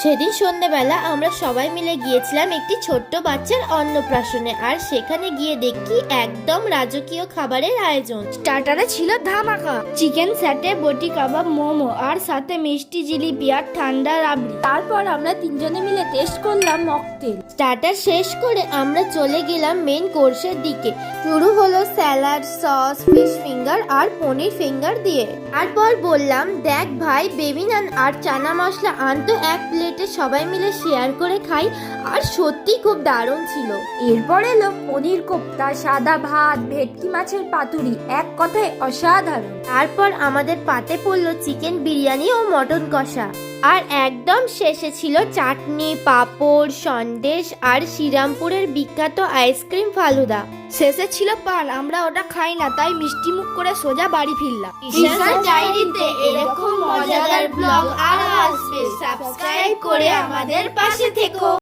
সেদিন সন্ধ্যেবেলা আমরা সবাই মিলে গিয়েছিলাম একটি ছোট্ট বাচ্চার অন্নপ্রাশনে, আর সেখানে গিয়ে দেখি একদম রাজকীয় খাবারের আয়োজন। স্টার্টারে ছিল ধামাকা, চিকেন স্যাটে, বটি কাবাব, মোমো, আর সাথে মিষ্টি জিলিপি আর ঠান্ডা রাবড়ি। তারপর আমরা তিনজনে মিলে টেস্ট করলাম মকটেল। স্টার্টার শেষ করে আমরা চলে গেলাম মেন কোর্সের দিকে। শুরু হলো স্যালাড, সস, ফিশ ফিঙ্গার আর পনির ফিঙ্গার দিয়ে। তারপর বললাম, দেখ ভাই, বেবি নান আর চানা মশলা আনতো এক প্লেটে, সবাই মিলে শেয়ার করে খাই। আর সত্যি খুব দারুণ ছিল। এরপর এলো পনির কোপ্তা, সাদা ভাত, ভেটকি মাছের পাতুরি, এক কথায় অসাধারণ। তারপর আমাদের পাতে পড়লো চিকেন বিরিয়ানি ও মটন কষা। আর একদম শেষে ছিল চাটনি, পাঁপড়, সন্দেশ আর শ্রীরামপুরের বিখ্যাত আইসক্রিম ফালুদা। শেষে ছিল পান, আমরা ওটা খাই না, তাই মিষ্টি মুখ করে সোজা বাড়ি ফিরলাম। ঈশান ডায়েরিতে এরকম মজাদার ব্লগ আর আসবে, সাবস্ক্রাইব করে আমাদের পাশে থেকো।